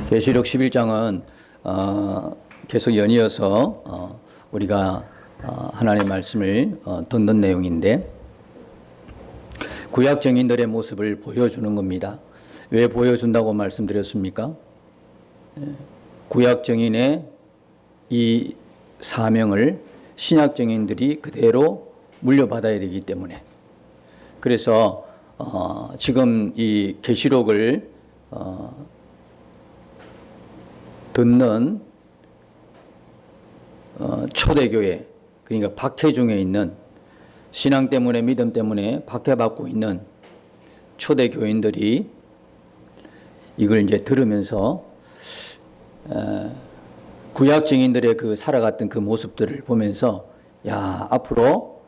계시록 11장은 계속 연이어서 우리가 하나님의 말씀을 듣는 내용인데, 구약 증인들의 모습을 보여주는 겁니다. 왜 보여준다고 말씀드렸습니까? 구약 증인의 이 사명을 신약 증인들이 그대로 물려받아야 되기 때문에. 그래서 지금 이 계시록을 듣는 초대교회, 그러니까 박해 중에 있는, 신앙 때문에 믿음 때문에 박해받고 있는 초대교인들이 이걸 이제 들으면서 구약 증인들의 그 살아갔던 그 모습들을 보면서, 야, 앞으로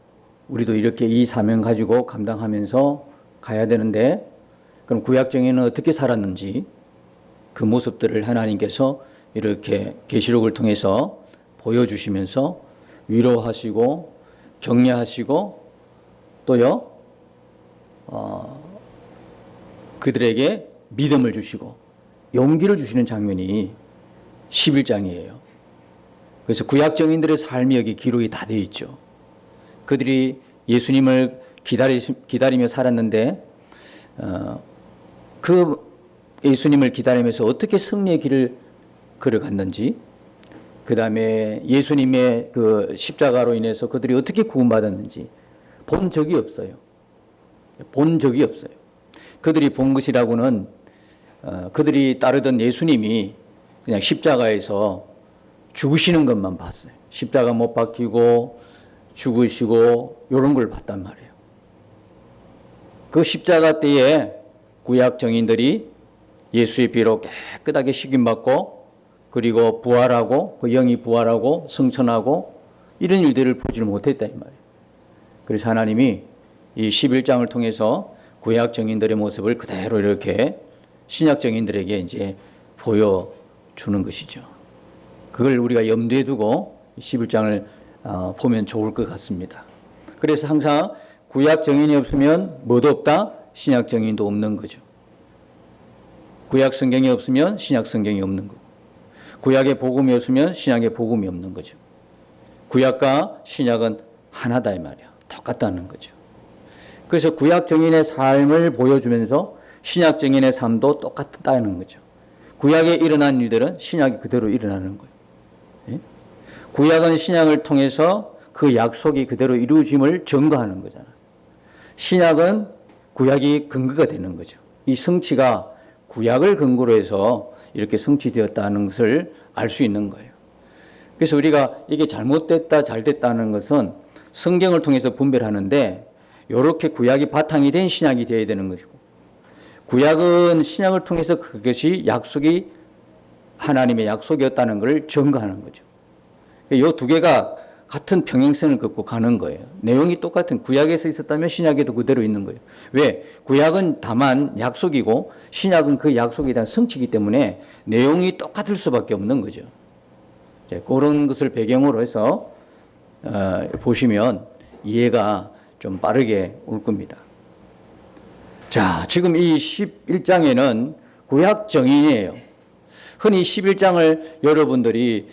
우리도 이렇게 이 사명 가지고 감당하면서 가야 되는데, 그럼 구약 증인은 어떻게 살았는지 그 모습들을 하나님께서 이렇게 계시록을 통해서 보여주시면서 위로하시고 격려하시고 또요 그들에게 믿음을 주시고 용기를 주시는 장면이 11장이에요. 그래서 구약 증인들의 삶이 여기 기록이 다 되어 있죠. 그들이 예수님을 기다리며 살았는데 그 예수님을 기다리면서 어떻게 승리의 길을 걸어갔는지, 그 다음에 예수님의 그 십자가로 인해서 그들이 어떻게 구원받았는지 본 적이 없어요. 본 적이 없어요. 그들이 본 것이라고는 그들이 따르던 예수님이 그냥 십자가에서 죽으시는 것만 봤어요. 십자가 못 박히고 죽으시고 이런 걸 봤단 말이에요. 그 십자가 때에 구약 증인들이 예수의 피로 깨끗하게 씻김받고, 그리고 부활하고, 그 영이 부활하고 승천하고 이런 일들을 보지를 못했다 이 말이에요. 그래서 하나님이 이 11장을 통해서 구약 증인들의 모습을 그대로 이렇게 신약 증인들에게 이제 보여주는 것이죠. 그걸 우리가 염두에 두고 11장을 보면 좋을 것 같습니다. 그래서 항상 구약 증인이 없으면 뭐도 없다? 신약 증인도 없는 거죠. 구약 성경이 없으면 신약 성경이 없는 거고, 구약의 복음이 없으면 신약의 복음이 없는 거죠. 구약과 신약은 하나다 이 말이야. 똑같다는 거죠. 그래서 구약 증인의 삶을 보여주면서 신약 증인의 삶도 똑같다는 거죠. 구약에 일어난 일들은 신약이 그대로 일어나는 거예요. 예? 구약은 신약을 통해서 그 약속이 그대로 이루어짐을 증거하는 거잖아요. 신약은 구약이 근거가 되는 거죠. 이 성취가 구약을 근거로 해서 이렇게 성취되었다는 것을 알 수 있는 거예요. 그래서 우리가 이게 잘못됐다 잘됐다는 것은 성경을 통해서 분별하는데, 이렇게 구약이 바탕이 된 신약이 되어야 되는 것이고, 구약은 신약을 통해서 그것이 약속이 하나님의 약속이었다는 것을 증거하는 거죠. 이 두 개가 같은 평행선을 긋고 가는 거예요. 내용이 똑같은, 구약에서 있었다면 신약에도 그대로 있는 거예요. 왜? 구약은 다만 약속이고 신약은 그 약속에 대한 성취이기 때문에 내용이 똑같을 수밖에 없는 거죠. 그런 것을 배경으로 해서 보시면 이해가 좀 빠르게 올 겁니다. 자, 지금 이 11장에는 구약 증인이에요. 흔히 11장을 여러분들이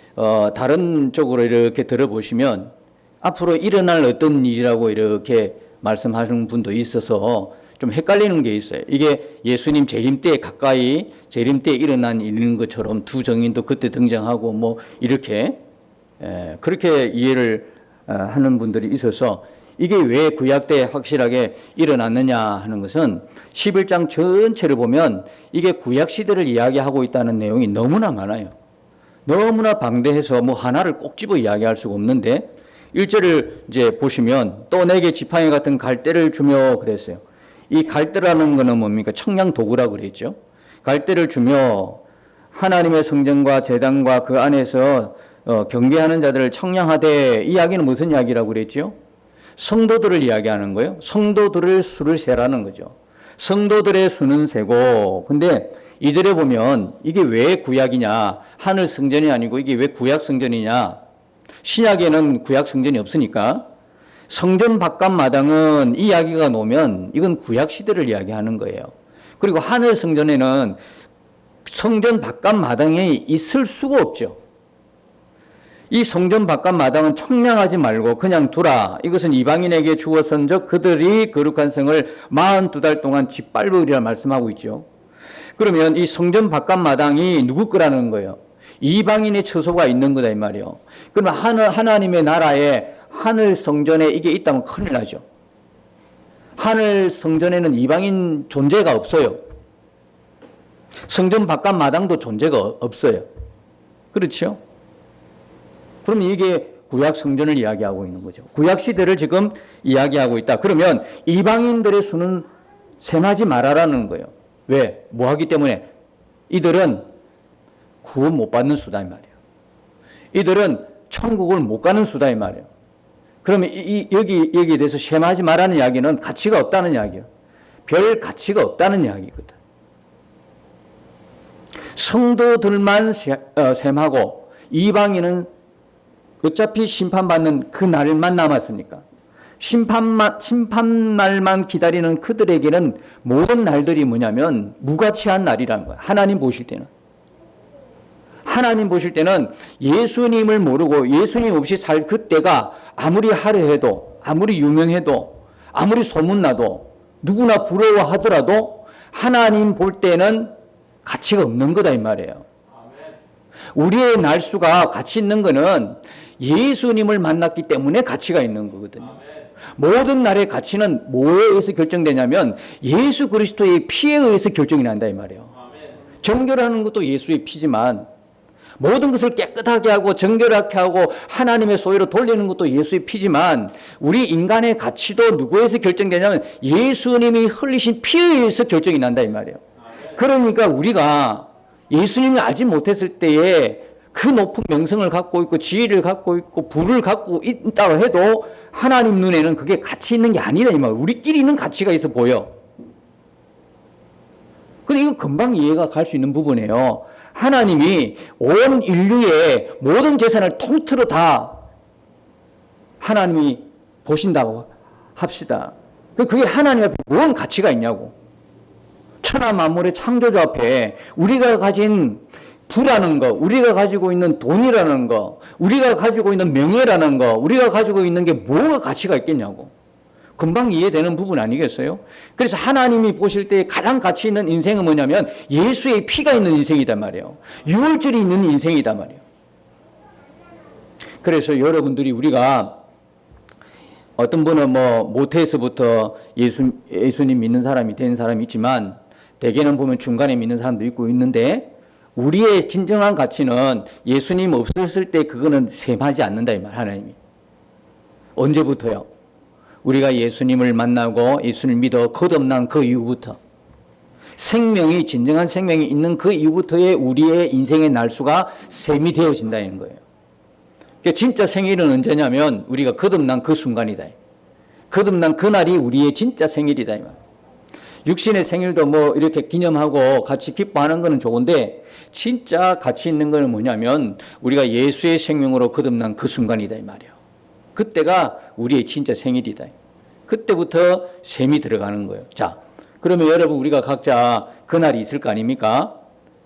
다른 쪽으로 이렇게 들어보시면 앞으로 일어날 어떤 일이라고 이렇게 말씀하시는 분도 있어서 좀 헷갈리는 게 있어요. 이게 예수님 재림 때 가까이 재림 때 일어난 일인 것처럼 두 증인도 그때 등장하고 뭐 이렇게 그렇게 이해를 하는 분들이 있어서, 이게 왜 구약 때 확실하게 일어났느냐 하는 것은 11장 전체를 보면 이게 구약 시대를 이야기하고 있다는 내용이 너무나 많아요. 너무나 방대해서 뭐 하나를 꼭 집어 이야기할 수가 없는데, 1절을 이제 보시면 또 내게 지팡이 같은 갈대를 주며 그랬어요. 이 갈대라는 거는 뭡니까? 청량 도구라고 그랬죠. 갈대를 주며 하나님의 성전과 제단과 그 안에서 경배하는 자들을 청량하되, 이 이야기는 무슨 이야기라고 그랬죠? 성도들을 이야기하는 거예요. 성도들을 수를 세라는 거죠. 성도들의 수는 세고, 근데 2절에 보면 이게 왜 구약이냐, 하늘 성전이 아니고 이게 왜 구약 성전이냐, 신약에는 구약 성전이 없으니까 성전 바깥 마당은 이 이야기가 나오면 이건 구약 시대를 이야기하는 거예요. 그리고 하늘 성전에는 성전 바깥 마당에 있을 수가 없죠. 이 성전 바깥 마당은 청량하지 말고 그냥 두라. 이것은 이방인에게 주어선적 그들이 거룩한 성을 42달 동안 짓밟으리라 말씀하고 있죠. 그러면 이 성전 바깥 마당이 누구 거라는 거예요? 이방인의 처소가 있는 거다 이 말이에요. 그러면 하나님의 나라에 하늘 성전에 이게 있다면 큰일 나죠. 하늘 성전에는 이방인 존재가 없어요. 성전 바깥 마당도 존재가 없어요. 그렇죠? 그럼 이게 구약 성전을 이야기하고 있는 거죠. 구약 시대를 지금 이야기하고 있다. 그러면 이방인들의 수는 셈하지 말아라는 거예요. 왜? 뭐 하기 때문에? 이들은 구원 못 받는 수다 이 말이에요. 이들은 천국을 못 가는 수다 이 말이에요. 그러면 여기에 대해서 셈하지 말라는 이야기는 가치가 없다는 이야기예요. 별 가치가 없다는 이야기거든. 성도들만 셈하고 이방인은 어차피 심판받는 그 날만 남았으니까 심판날만 기다리는 그들에게는 모든 날들이 뭐냐면 무가치한 날이라는 거야. 하나님 보실 때는 예수님을 모르고 예수님 없이 살 그때가 아무리 화려해도 아무리 유명해도 아무리 소문나도 누구나 부러워하더라도 하나님 볼 때는 가치가 없는 거다 이 말이에요. 우리의 날수가 가치 있는 거는 예수님을 만났기 때문에 가치가 있는 거거든요. 모든 날의 가치는 뭐에 의해서 결정되냐면 예수 그리스도의 피에 의해서 결정이 난다 이 말이에요. 정결하는 것도 예수의 피지만 모든 것을 깨끗하게 하고 정결하게 하고 하나님의 소유로 돌리는 것도 예수의 피지만 우리 인간의 가치도 누구에서 결정되냐면 예수님이 흘리신 피에 의해서 결정이 난다 이 말이에요. 그러니까 우리가 예수님을 알지 못했을 때에 그 높은 명성을 갖고 있고 지혜를 갖고 있고 부를 갖고 있다고 해도 하나님 눈에는 그게 가치 있는 게 아니라 이 말이에요. 우리끼리는 가치가 있어 보여. 근데 이거 금방 이해가 갈 수 있는 부분이에요. 하나님이 온 인류의 모든 재산을 통틀어 다 하나님이 보신다고 합시다. 그게 하나님 앞에 뭔 가치가 있냐고. 천하 만물의 창조주 앞에 우리가 가진 부라는 거, 우리가 가지고 있는 돈이라는 거, 우리가 가지고 있는 명예라는 거, 우리가 가지고 있는 게 뭐가 가치가 있겠냐고. 금방 이해되는 부분 아니겠어요? 그래서 하나님이 보실 때 가장 가치 있는 인생은 뭐냐면 예수의 피가 있는 인생이단 말이에요. 유월절이 있는 인생이단 말이에요. 그래서 여러분들이 우리가 어떤 분은 모태에서부터 예수님 믿는 사람이 된 사람이 있지만 대개는 보면 중간에 믿는 사람도 있고 있는데 우리의 진정한 가치는 예수님 없었을 때 그거는 셈하지 않는다 이 말 하나님이. 언제부터요? 우리가 예수님을 만나고 예수님을 믿어 거듭난 그 이후부터 생명이 진정한 생명이 있는 그 이후부터의 우리의 인생의 날수가 셈이 되어진다는 거예요. 그러니까 진짜 생일은 언제냐면 우리가 거듭난 그 순간이다. 거듭난 그날이 우리의 진짜 생일이다 이 말. 육신의 생일도 이렇게 기념하고 같이 기뻐하는 거는 좋은데 진짜 가치 있는 거는 뭐냐면 우리가 예수의 생명으로 거듭난 그 순간이다 이 말이에요. 그때가 우리의 진짜 생일이다. 그때부터 셈이 들어가는 거예요. 자, 그러면 여러분 우리가 각자 그날이 있을 거 아닙니까?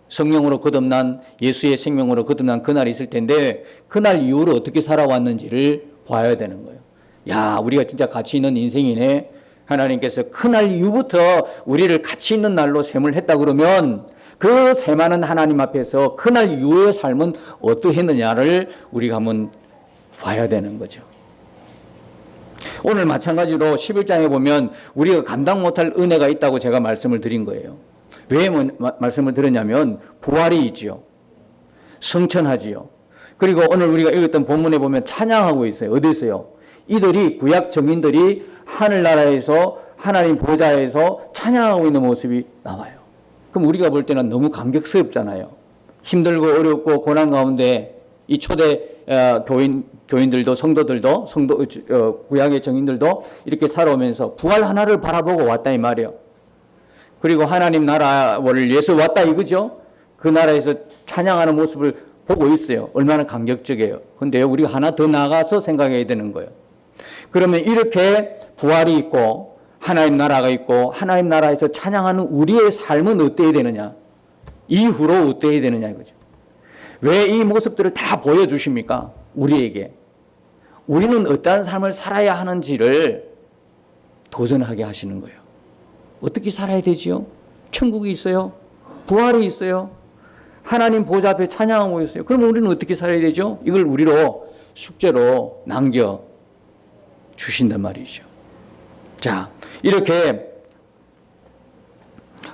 성령으로 거듭난 예수의 생명으로 거듭난 그날이 있을 텐데 그날 이후로 어떻게 살아왔는지를 봐야 되는 거예요. 야, 우리가 진짜 가치 있는 인생이네. 하나님께서 그날 이후부터 우리를 가치 있는 날로 셈을 했다 그러면 그 셈하는 하나님 앞에서 그날 이후의 삶은 어떠했느냐를 우리가 한번 봐야 되는 거죠. 오늘 마찬가지로 11장에 보면 우리가 감당 못할 은혜가 있다고 제가 말씀을 드린 거예요. 왜 말씀을 드렸냐면 부활이 있지요. 성천하지요. 그리고 오늘 우리가 읽었던 본문에 보면 찬양하고 있어요. 어디서요? 이들이 구약 정인들이 하늘나라에서 하나님 보좌에서 찬양하고 있는 모습이 나와요. 그럼 우리가 볼 때는 너무 감격스럽잖아요. 힘들고 어렵고 고난 가운데 이 초대 교인들도 성도들도 구약의 정인들도 이렇게 살아오면서 부활 하나를 바라보고 왔다 이 말이에요. 그리고 하나님 나라를 위해서 왔다 이거죠. 그 나라에서 찬양하는 모습을 보고 있어요. 얼마나 감격적이에요. 그런데 우리가 하나 더 나가서 생각해야 되는 거예요. 그러면 이렇게 부활이 있고 하나님 나라가 있고 하나님 나라에서 찬양하는 우리의 삶은 어때야 되느냐? 이후로 어떻게 해야 되느냐 이거죠. 왜 이 모습들을 다 보여주십니까? 우리에게. 우리는 어떠한 삶을 살아야 하는지를 도전하게 하시는 거예요. 어떻게 살아야 되지요? 천국이 있어요. 부활이 있어요. 하나님 보좌 앞에 찬양하고 있어요. 그럼 우리는 어떻게 살아야 되죠? 이걸 우리로 숙제로 남겨 주신단 말이죠. 자, 이렇게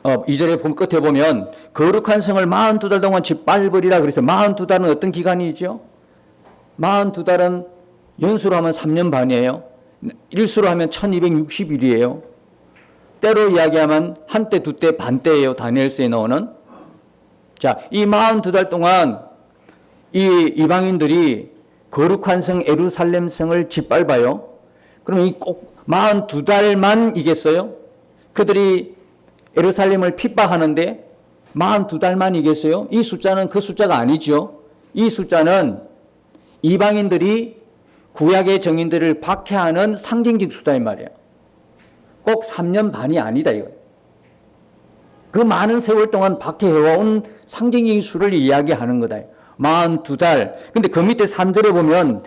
2절에 끝에 보면 거룩한 성을 42달 동안 짓밟으리라 그래서 42달은 어떤 기간이죠? 42달은 연수로 하면 3년 반이에요. 일수로 하면 1260일이에요. 때로 이야기하면 한때, 두때, 반때예요. 다니엘서에 나오는. 자, 이 42달 동안 이 이방인들이 거룩한 성 예루살렘 성을 짓밟아요. 그럼 이 꼭 42달만 이겠어요? 그들이 예루살렘을 핍박하는데 42달만 이겠어요? 이 숫자는 그 숫자가 아니죠. 이 숫자는 이방인들이 구약의 정인들을 박해하는 상징적 숫자인 말이에요. 꼭 3년 반이 아니다 이거예요. 그 많은 세월 동안 박해해온 상징적인 수를 이야기하는 거다. 42달. 근데 그 밑에 3절에 보면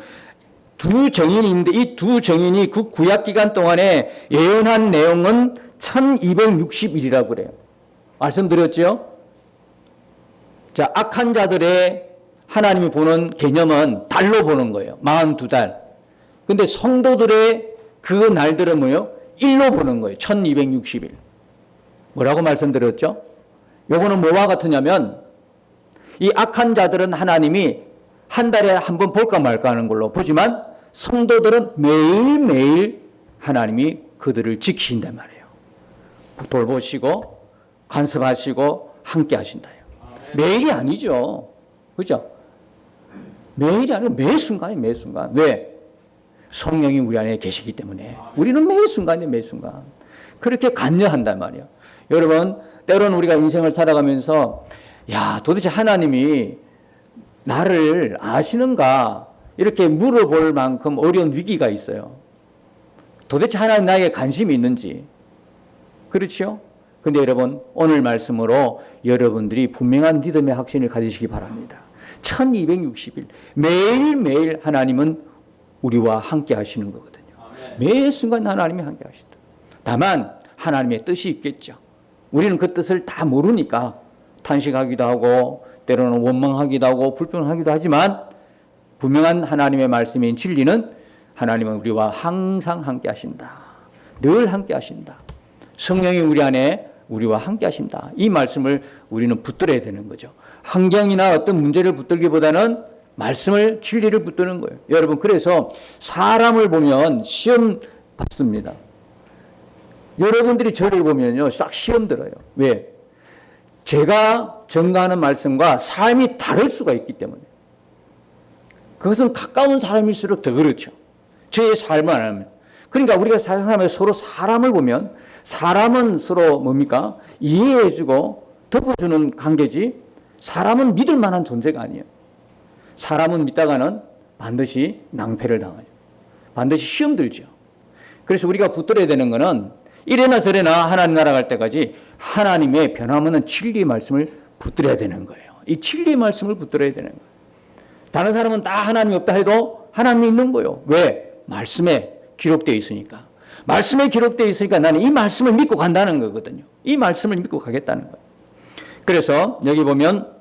두 정인이 있는데 이 두 정인이 그 구약 기간 동안에 예언한 내용은 1260일이라고 그래요. 말씀드렸죠? 자, 악한 자들의 하나님이 보는 개념은 달로 보는 거예요. 42달. 근데 성도들의 그 날들은 뭐예요? 일로 보는 거예요. 1260일. 뭐라고 말씀드렸죠? 요거는 뭐와 같으냐면 이 악한 자들은 하나님이 한 달에 한 번 볼까 말까 하는 걸로 보지만 성도들은 매일매일 하나님이 그들을 지키신단 말이에요. 돌보시고 간섭하시고 함께 하신다요. 매일이 아니죠. 그죠? 매일이 아니고 매 순간이에요. 매 순간. 왜? 성령이 우리 안에 계시기 때문에 우리는 매 순간이에요. 매 순간. 그렇게 관여한단 말이에요. 여러분, 때로는 우리가 인생을 살아가면서 야, 도대체 하나님이 나를 아시는가? 이렇게 물어볼 만큼 어려운 위기가 있어요. 도대체 하나님 나에게 관심이 있는지. 그렇죠? 근데 여러분, 오늘 말씀으로 여러분들이 분명한 믿음의 확신을 가지시기 바랍니다. 1260일. 매일매일 하나님은 우리와 함께 하시는 거거든요. 매 순간 하나님이 함께 하신다. 다만, 하나님의 뜻이 있겠죠. 우리는 그 뜻을 다 모르니까 탄식하기도 하고, 때로는 원망하기도 하고, 불평하기도 하지만, 분명한 하나님의 말씀인 진리는 하나님은 우리와 항상 함께 하신다. 늘 함께 하신다. 성령이 우리 안에 우리와 함께 하신다. 이 말씀을 우리는 붙들어야 되는 거죠. 환경이나 어떤 문제를 붙들기보다는 말씀을, 진리를 붙드는 거예요. 여러분, 그래서 사람을 보면 시험 받습니다. 여러분들이 저를 보면요, 싹 시험 들어요. 왜? 제가 전가하는 말씀과 삶이 다를 수가 있기 때문에. 그것은 가까운 사람일수록 더 그렇죠. 저의 삶을 안 하면. 그러니까 우리가 살아가면서 서로 사람을 보면 사람은 서로 뭡니까? 이해해주고 덮어주는 관계지 사람은 믿을 만한 존재가 아니에요. 사람은 믿다가는 반드시 낭패를 당하죠. 반드시 시험 들죠. 그래서 우리가 붙들어야 되는 것은 이래나 저래나 하나님 나라 갈 때까지 하나님의 변함없는 진리의 말씀을 붙들어야 되는 거예요. 이 진리의 말씀을 붙들어야 되는 거예요. 다른 사람은 다 하나님이 없다 해도 하나님이 있는 거예요. 왜? 말씀에 기록되어 있으니까. 말씀에 기록되어 있으니까 나는 이 말씀을 믿고 간다는 거거든요. 이 말씀을 믿고 가겠다는 거예요. 그래서 여기 보면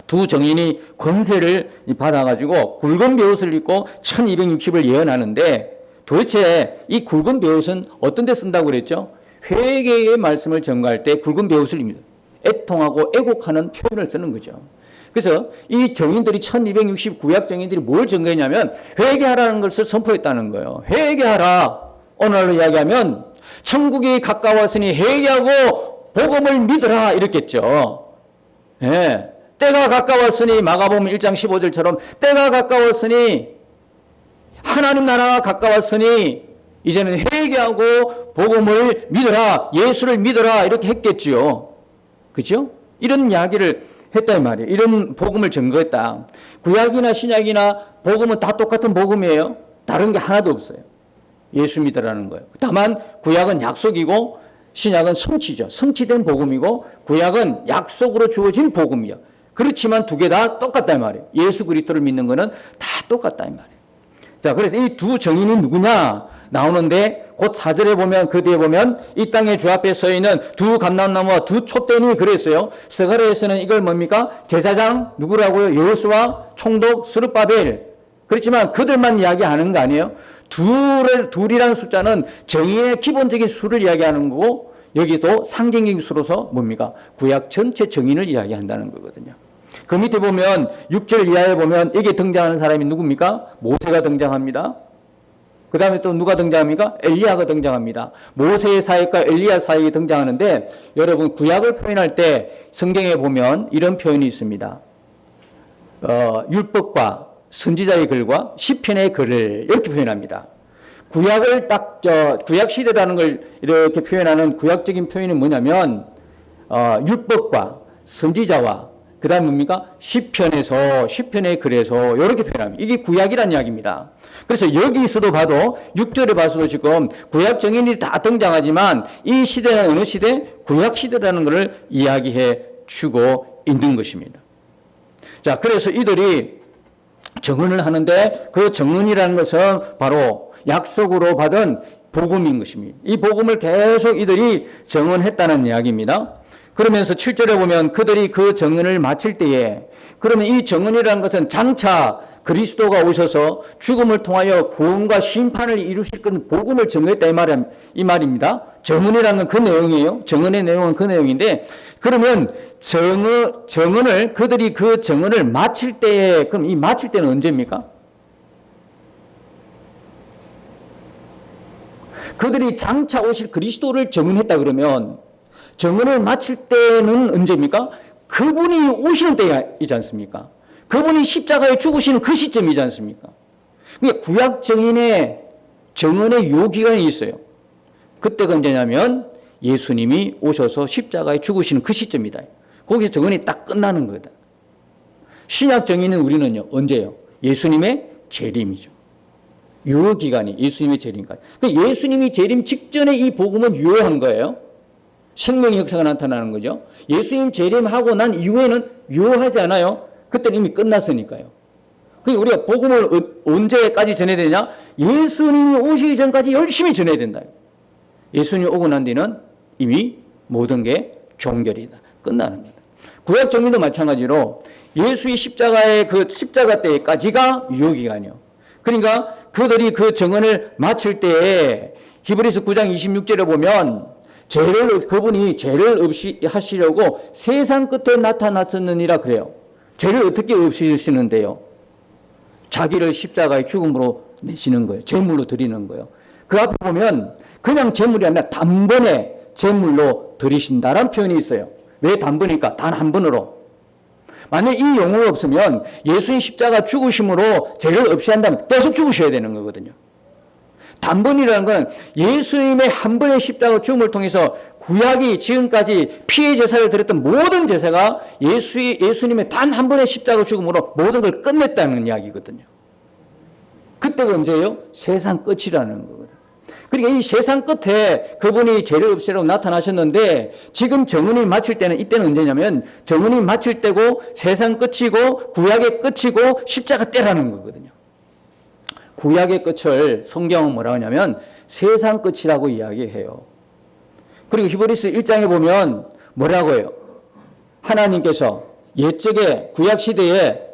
두 정인이 권세를 받아가지고 굵은 베옷을 입고 1260을 예언하는데 도대체 이 굵은 베옷은 어떤 데 쓴다고 그랬죠? 회개의 말씀을 전가할 때 굵은 베옷을 입니다. 애통하고 애곡하는 표현을 쓰는 거죠. 그래서 이 정인들이 1260 구약 정인들이 뭘 증거했냐면 회개하라는 것을 선포했다는 거예요. 회개하라. 오늘날로 이야기하면 천국이 가까웠으니 회개하고 복음을 믿으라 이랬겠죠. 예. 때가 가까웠으니 마가복음 1장 15절처럼 때가 가까웠으니 하나님 나라가 가까웠으니 이제는 회개하고 복음을 믿어라. 예수를 믿어라. 이렇게 했겠지요. 그렇죠? 이런 이야기를 했단 말이에요. 이런 복음을 증거했다. 구약이나 신약이나 복음은 다 똑같은 복음이에요. 다른 게 하나도 없어요. 예수 믿으라는 거예요. 다만 구약은 약속이고 신약은 성취죠. 성취된 복음이고 구약은 약속으로 주어진 복음이요. 그렇지만 두 개 다 똑같다 이 말이에요. 예수 그리스도를 믿는 것은 다 똑같다 이 말이에요. 자, 그래서 이 두 정인이 누구냐 나오는데 곧 4절에 보면 그 뒤에 보면 이 땅의 주 앞에 서 있는 두 감람나무와 두 촛대니 그랬어요. 스가랴에서는 이걸 뭡니까? 제사장 누구라고요? 여호수아, 총독, 스룹바벨. 그렇지만 그들만 이야기하는 거 아니에요? 둘이라는 숫자는 정의의 기본적인 수를 이야기하는 거고 여기도 상징적인 수로서 뭡니까? 구약 전체 정의를 이야기한다는 거거든요. 그 밑에 보면 6절 이하에 보면 여기 등장하는 사람이 누굽니까? 모세가 등장합니다. 그 다음에 또 누가 등장합니까? 엘리야가 등장합니다. 모세의 사역과 엘리야 사역이 등장하는데 여러분 구약을 표현할 때 성경에 보면 이런 표현이 있습니다. 율법과 선지자의 글과 시편의 글을 이렇게 표현합니다. 구약을 구약 시대라는 걸 이렇게 표현하는 구약적인 표현이 뭐냐면 율법과 선지자와 그 다음 뭡니까? 시편의 글에서 이렇게 표현합니다. 이게 구약이라는 이야기입니다. 그래서 여기서도 봐도 6절에 봐서도 지금 구약 정인이 다 등장하지만 이 시대는 어느 시대? 구약 시대라는 것을 이야기해 주고 있는 것입니다. 자, 그래서 이들이 정언을 하는데 그 정언이라는 것은 바로 약속으로 받은 복음인 것입니다. 이 복음을 계속 이들이 정언했다는 이야기입니다. 그러면서 7절에 보면 그들이 그 정언을 마칠 때에 그러면 이 정언이라는 것은 장차 그리스도가 오셔서 죽음을 통하여 구원과 심판을 이루실 건 복음을 정했다 이 말입니다. 정언이라는 건 그 내용이에요. 정언의 내용은 그 내용인데 그러면 그들이 그 정언을 마칠 때에 그럼 이 마칠 때는 언제입니까? 그들이 장차 오실 그리스도를 정언했다 그러면 정언을 마칠 때는 언제입니까? 그분이 오시는 때이지 않습니까? 그분이 십자가에 죽으시는 그 시점이지 않습니까? 그러니까 구약 정인의 정언의 요기간이 있어요. 그때가 언제냐면 예수님이 오셔서 십자가에 죽으시는 그 시점이다. 거기서 정언이 딱 끝나는 거다. 신약 정인은 우리는요, 언제요? 예수님의 재림이죠. 유효기간이 예수님의 재림까지. 그러니까 예수님이 재림 직전에 이 복음은 유효한 거예요. 생명의 역사가 나타나는 거죠. 예수님 재림하고 난 이후에는 유효하지 않아요. 그때는 이미 끝났으니까요. 그러니까 우리가 복음을 언제까지 전해야 되냐? 예수님이 오시기 전까지 열심히 전해야 된다. 예수님이 오고 난 뒤는 이미 모든 게 종결이다. 끝나는 겁니다. 구약 정의도 마찬가지로 예수의 십자가의 그 십자가 때까지가 유효기간이요. 그러니까 그들이 그 정언을 마칠 때에 히브리서 9장 26절에 보면 그분이 죄를 없이 하시려고 세상 끝에 나타났었느니라 그래요. 죄를 어떻게 없이시는데요? 자기를 십자가의 죽음으로 내시는 거예요. 제물로 드리는 거예요. 그 앞에 보면 그냥 제물이 아니라 단번에 제물로 드리신다라는 표현이 있어요. 왜 단번이니까? 단 한 번으로. 만약 이 용어가 없으면 예수님 십자가 죽으심으로 죄를 없이 한다면 계속 죽으셔야 되는 거거든요. 단번이라는 건 예수님의 한 번의 십자가 죽음을 통해서 구약이 지금까지 피해 제사를 드렸던 모든 제사가 예수님의 단 한 번의 십자가 죽음으로 모든 걸 끝냈다는 이야기거든요. 그때가 언제예요? 세상 끝이라는 거거든요. 그러니까 이 세상 끝에 그분이 죄를 없애라고 나타나셨는데 지금 정언이 마칠 때는 이때는 언제냐면 정언이 마칠 때고 세상 끝이고 구약의 끝이고 십자가 때라는 거거든요. 구약의 끝을 성경은 뭐라고 하냐면 세상 끝이라고 이야기해요. 그리고 히브리서 1장에 보면 뭐라고 해요? 하나님께서 옛적에 구약 시대에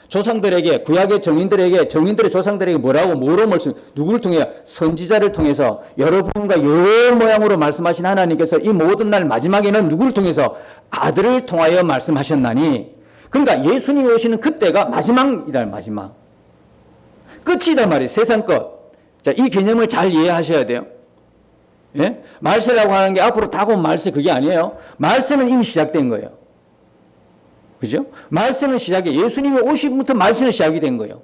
조상들에게 구약의 정인들의 조상들에게 뭐로 말씀 누구를 통해 선지자를 통해서 여러분과 여러 모양으로 말씀하신 하나님께서 이 모든 날 마지막에는 누구를 통해서 아들을 통하여 말씀하셨나니 그러니까 예수님이 오시는 그때가 마지막이다 마지막 끝이다 말이에요. 세상 끝. 자, 이 개념을 잘 이해하셔야 돼요. 예? 말세라고 하는 게 앞으로 다가온 말세 그게 아니에요. 말세는 이미 시작된 거예요. 그죠? 말세는 시작이 예수님이 오시부터 말세는 시작이 된 거예요.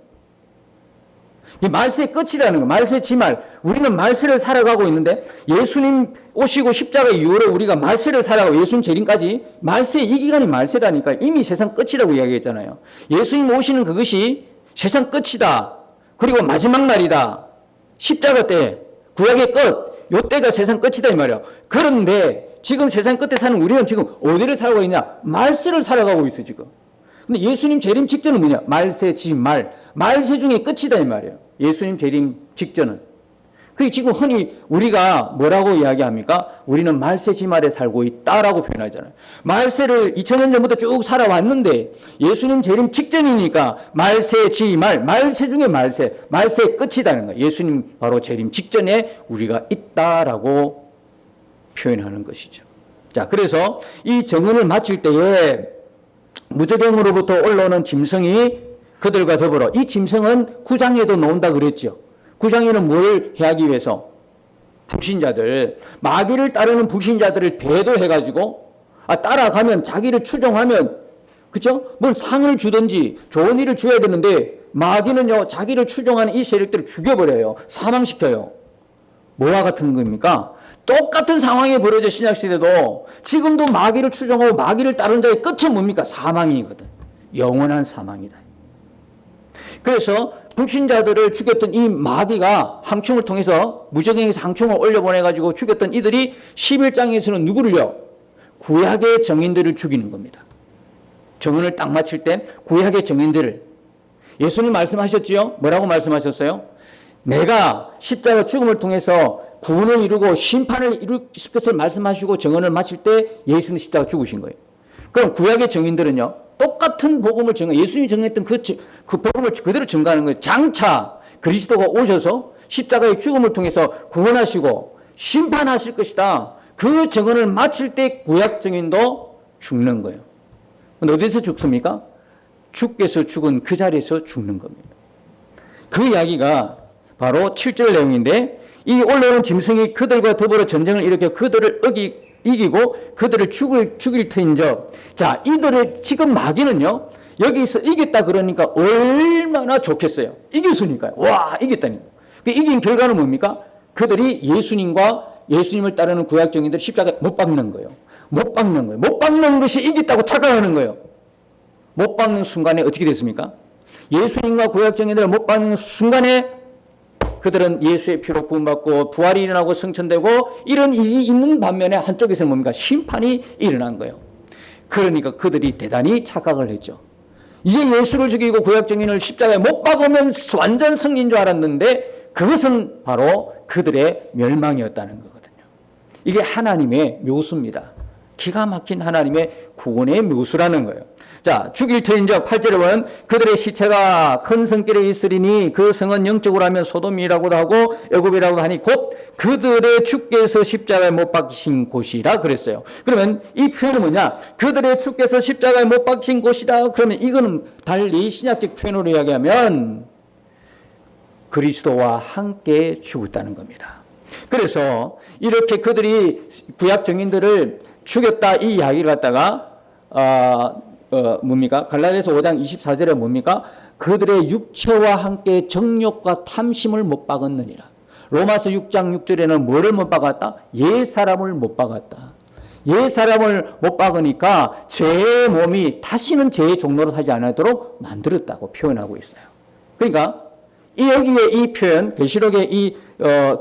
이 말세의 끝이라는 거예요. 말세 지말. 우리는 말세를 살아가고 있는데 예수님 오시고 십자가 이후로 우리가 말세를 살아가고 예수님 재림까지 말세 이 기간이 말세다니까 이미 세상 끝이라고 이야기했잖아요. 예수님 오시는 그것이 세상 끝이다. 그리고 마지막 날이다. 십자가 때 구약의 끝. 요때가 세상 끝이다 이 말이야. 그런데 지금 세상 끝에 사는 우리는 지금 어디를 살고 있냐? 말세를 살아가고 있어 지금. 근데 예수님 재림 직전은 뭐냐? 말세, 지말. 말세 중에 끝이다 이 말이에요. 예수님 재림 직전은. 그게 지금 흔히 우리가 뭐라고 이야기합니까? 우리는 말세 지말에 살고 있다라고 표현하잖아요. 말세를 2000년 전부터 쭉 살아왔는데 예수님 재림 직전이니까 말세 지말, 말세 중에 말세, 말세의 끝이다는 거예요. 예수님 바로 재림 직전에 우리가 있다라고 표현하는 것이죠. 자, 그래서 이 정언을 마칠 때에 무저갱으로부터 올라오는 짐승이 그들과 더불어, 이 짐승은 9장에도 나온다 그랬죠. 9장에는 뭘 해하기 위해서? 불신자들, 마귀를 따르는 불신자들을 배도해가지고 따라가면 자기를 추종하면, 그죠? 뭘 상을 주든지 좋은 일을 줘야 되는데 마귀는요 자기를 추종하는 이 세력들을 죽여버려요. 사망시켜요. 뭐와 같은 겁니까? 똑같은 상황이 벌어져 신약시대도 지금도 마귀를 추종하고 마귀를 따르는 자의 끝은 뭡니까? 사망이거든. 영원한 사망이다. 그래서 불신자들을 죽였던 이 마귀가 항충을 통해서 무저갱에서 항충을 올려보내가지고 죽였던 이들이 11장에서는 누구를요? 구약의 정인들을 죽이는 겁니다. 정언을 딱 마칠 때 구약의 정인들을, 예수님 말씀하셨지요? 뭐라고 말씀하셨어요? 내가 십자가 죽음을 통해서 구원을 이루고 심판을 이룰 것을 말씀하시고 정언을 마칠 때 예수님 십자가 죽으신 거예요. 그럼 구약의 정인들은요, 똑같은 복음을 예수님이 정했던 그 복음을 그대로 증거하는 거예요. 장차 그리스도가 오셔서 십자가의 죽음을 통해서 구원하시고 심판하실 것이다. 그 정언을 마칠 때 구약 정인도 죽는 거예요. 어디서 죽습니까? 주께서 죽은 그 자리에서 죽는 겁니다. 그 이야기가 바로 7절 내용인데, 이 올라오는 짐승이 그들과 더불어 전쟁을 일으켜 그들을 이기고 그들을 죽일 터인즉, 자, 이들의 지금 마귀는요 여기서 이겼다 그러니까 얼마나 좋겠어요. 이겼으니까요. 와, 이겼다니까. 그 이긴 결과는 뭡니까? 그들이 예수님을 따르는 구약정인들 십자가에 못 박는 거예요. 못 박는 거예요. 못 박는 것이 이겼다고 착각하는 거예요. 못 박는 순간에 어떻게 됐습니까? 예수님과 구약정인들을 못 박는 순간에 그들은 예수의 피로 구원받고 부활이 일어나고 승천되고 이런 일이 있는 반면에 한쪽에서는 뭡니까? 심판이 일어난 거예요. 그러니까 그들이 대단히 착각을 했죠. 이제 예수를 죽이고 구약정인을 십자가에 못 박으면 완전 승리인 줄 알았는데 그것은 바로 그들의 멸망이었다는 거거든요. 이게 하나님의 묘수입니다. 기가 막힌 하나님의 구원의 묘수라는 거예요. 자, 죽일 터인즉 8절에 보면 그들의 시체가 큰 성길에 있으리니 그 성은 영적으로 하면 소돔이라고도 하고 애굽이라고도 하니 곧 그들의 주께서 십자가에 못 박히신 곳이라 그랬어요. 그러면 이 표현은 뭐냐? 그들의 주께서 십자가에 못 박히신 곳이다. 그러면 이거는 달리 신약적 표현으로 이야기하면 그리스도와 함께 죽었다는 겁니다. 그래서 이렇게 그들이 구약 정인들을 죽였다 이 이야기를 갖다가 뭡니까? 갈라디아서 5장 24절에 뭡니까? 그들의 육체와 함께 정욕과 탐심을 못 박았느니라. 로마서 6장 6절에는 뭐를 못 박았다? 옛사람을 못 박았다. 옛사람을 못 박으니까 죄의 몸이 다시는 죄의 종로로 하지 않도록 만들었다고 표현하고 있어요. 그러니까 여기에 이 표현, 계시록에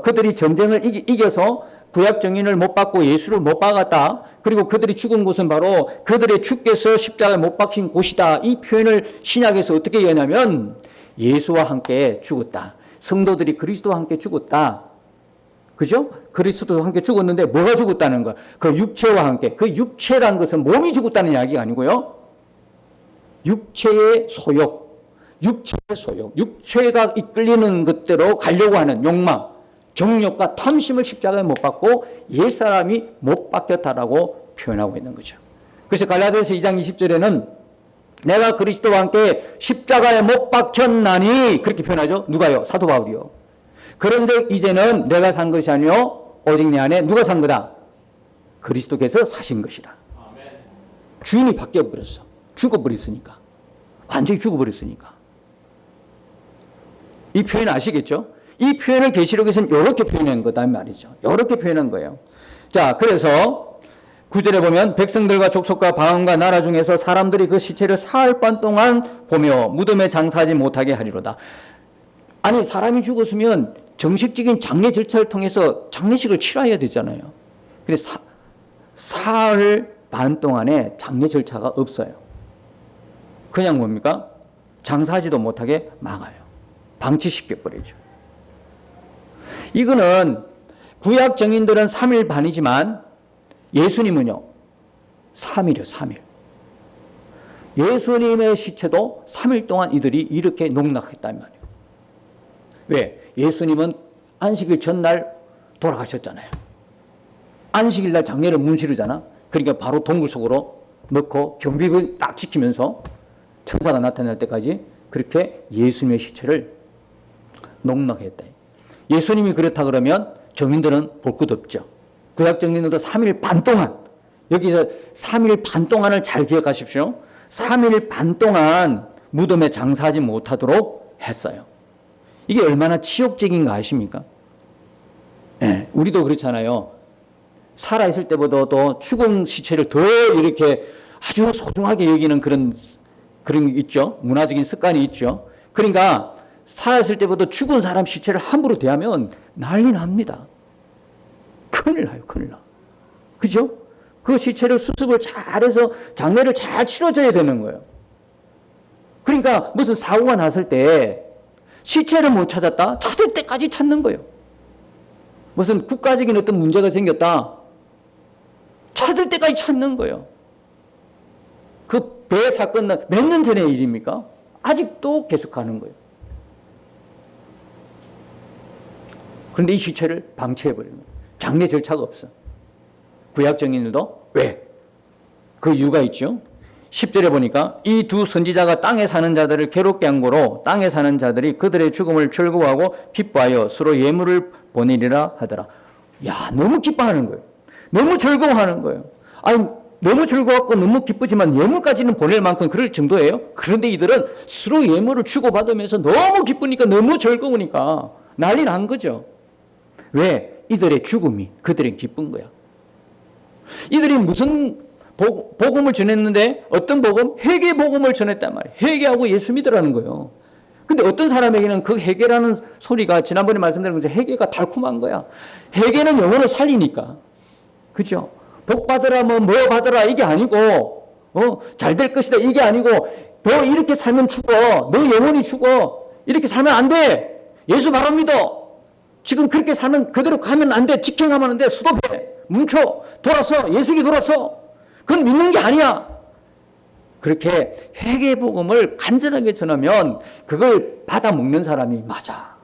그들이 전쟁을 이겨서 구약 정인을 못 박고 예수를 못 박았다. 그리고 그들이 죽은 곳은 바로 그들의 주께서 십자가에 못 박힌 곳이다. 이 표현을 신약에서 어떻게 얘기하냐면 예수와 함께 죽었다. 성도들이 그리스도와 함께 죽었다. 그죠? 그리스도와 함께 죽었는데 뭐가 죽었다는 거야? 그 육체와 함께. 그 육체란 것은 몸이 죽었다는 이야기가 아니고요. 육체의 소욕, 육체가 이끌리는 것대로 가려고 하는 욕망, 정욕과 탐심을 십자가에 못 박고 옛사람이 못 박혔다라고 표현하고 있는 거죠. 그래서 갈라디아서 2장 20절에는 내가 그리스도와 함께 십자가에 못 박혔나니 그렇게 표현하죠. 누가요? 사도 바울이요. 그런즉 이제는 내가 산 것이 아니요 오직 내 안에 누가 산 거다? 그리스도께서 사신 것이라. 주인이 바뀌어버렸어. 죽어버렸으니까. 완전히 죽어버렸으니까. 이 표현 아시겠죠? 이 표현을 계시록에서는 이렇게 표현한 거다 말이죠. 이렇게 표현한 거예요. 자, 그래서 9절에 보면 백성들과 족속과 방언과 나라 중에서 사람들이 그 시체를 사흘 반 동안 보며 무덤에 장사하지 못하게 하리로다. 아니, 사람이 죽었으면 정식적인 장례 절차를 통해서 장례식을 치러야 되잖아요. 그래서 사흘 반 동안에 장례 절차가 없어요. 그냥 뭡니까? 장사하지도 못하게 막아요. 방치시켜버리죠. 이거는 구약 정인들은 3일 반이지만 예수님은요 3일이요 3일. 예수님의 시체도 3일 동안 이들이 이렇게 농락했단 말이에요. 왜? 예수님은 안식일 전날 돌아가셨잖아요. 안식일 날 장례를 문지르잖아. 그러니까 바로 동굴 속으로 넣고 경비병 딱 지키면서 천사가 나타날 때까지 그렇게 예수님의 시체를 농락했다. 예수님이 그렇다 그러면 정인들은 볼 것 없죠. 구약 정인들도 3일 반 동안, 여기서 3일 반 동안을 잘 기억하십시오. 3일 반 동안 무덤에 장사하지 못하도록 했어요. 이게 얼마나 치욕적인가 아십니까? 네, 우리도 그렇잖아요. 살아있을 때보다도 죽은 시체를 더 이렇게 아주 소중하게 여기는 그런 게 있죠. 문화적인 습관이 있죠. 그러니까 살아있을 때보다 죽은 사람 시체를 함부로 대하면 난리 납니다. 큰일 나요, 큰일 나. 그죠? 그 시체를 수습을 잘해서 장례를 잘 치러줘야 되는 거예요. 그러니까 무슨 사고가 났을 때 시체를 못 찾았다? 찾을 때까지 찾는 거예요. 무슨 국가적인 어떤 문제가 생겼다? 찾을 때까지 찾는 거예요. 그 배 사건은 몇 년 전의 일입니까? 아직도 계속하는 거예요. 그런데 이 시체를 방치해버리는 거예요. 장례 절차가 없어. 구약 정인들도 왜? 그 이유가 있죠. 10절에 보니까 이 두 선지자가 땅에 사는 자들을 괴롭게 한 거로 땅에 사는 자들이 그들의 죽음을 즐거워하고 기뻐하여 서로 예물을 보내리라 하더라. 야, 너무 기뻐하는 거예요. 너무 즐거워하는 거예요. 아니, 너무 즐거웠고 너무 기쁘지만 예물까지는 보낼 만큼 그럴 정도예요. 그런데 이들은 서로 예물을 주고받으면서 너무 기쁘니까 너무 즐거우니까 난리 난 거죠. 왜? 이들의 죽음이 그들의 기쁜 거야. 이들이 무슨 복음을 전했는데 어떤 복음? 회개 복음을 전했단 말이에요. 회개하고 예수 믿으라는 거예요. 근데 어떤 사람에게는 그 회개라는 소리가 지난번에 말씀드린 것처럼 회개가 달콤한 거야. 회개는 영혼을 살리니까. 그죠? 복 받으라 뭐 받으라 이게 아니고 잘 될 것이다 이게 아니고 너 이렇게 살면 죽어. 너 영혼이 죽어. 이렇게 살면 안 돼. 예수 바로 믿어. 지금 그렇게 살면 그대로 가면 안 돼. 직행하면 안 돼. 스톱해. 멈춰. 돌아서. 예수께 돌아서. 그건 믿는 게 아니야. 그렇게 회개 복음을 간절하게 전하면 그걸 받아 먹는 사람이 맞아.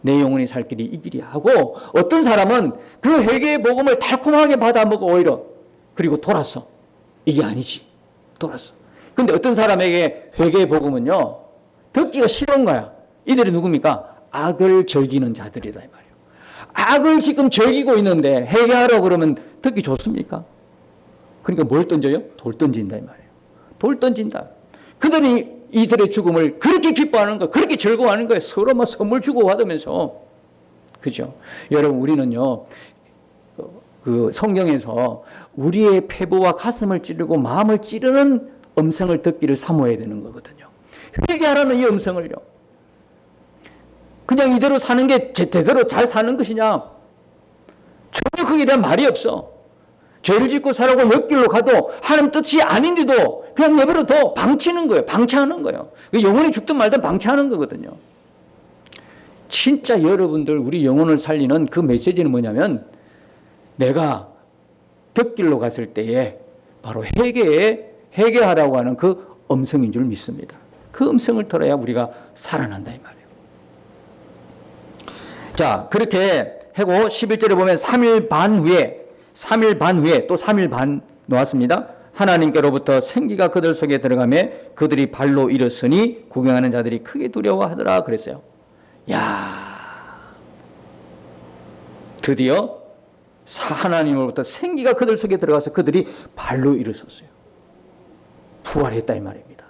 내 영혼이 살 길이 이 길이야 하고 어떤 사람은 그 회개의 복음을 달콤하게 받아 먹어 오히려. 그리고 돌았어. 이게 아니지. 돌았어. 근데 어떤 사람에게 회개의 복음은요. 듣기가 싫은 거야. 이들이 누굽니까? 악을 즐기는 자들이다 이 말이에요. 악을 지금 즐기고 있는데 회개하라고 그러면 듣기 좋습니까? 그러니까 뭘 던져요? 돌 던진다 이 말이에요. 돌 던진다. 그들이 이들의 죽음을 그렇게 기뻐하는 거예요. 그렇게 즐거워하는 거예요. 서로 막 선물 주고받으면서. 그죠? 여러분 우리는요. 그 성경에서 우리의 폐부와 가슴을 찌르고 마음을 찌르는 음성을 듣기를 사모해야 되는 거거든요. 회개하라는 이 음성을요. 그냥 이대로 사는 게 제대로 잘 사는 것이냐? 전혀 거기에 대한 말이 없어. 죄를 짓고 살아고 옆길로 가도 하나님 뜻이 아닌데도 그냥 내버려둬 방치는 거예요. 방치하는 거예요. 영혼이 죽든 말든 방치하는 거거든요. 진짜 여러분들 우리 영혼을 살리는 그 메시지는 뭐냐면 내가 곁길로 갔을 때에 바로 회개하라고 하는 그 음성인 줄 믿습니다. 그 음성을 들어야 우리가 살아난다 이 말이에요. 자, 그렇게 하고 11절에 보면 3일 반 후에 또 3일 반 놓았습니다. 하나님께로부터 생기가 그들 속에 들어가매 그들이 발로 일었으니 구경하는 자들이 크게 두려워하더라 그랬어요. 야, 드디어 하나님으로부터 생기가 그들 속에 들어가서 그들이 발로 일어섰어요. 부활했다 이 말입니다.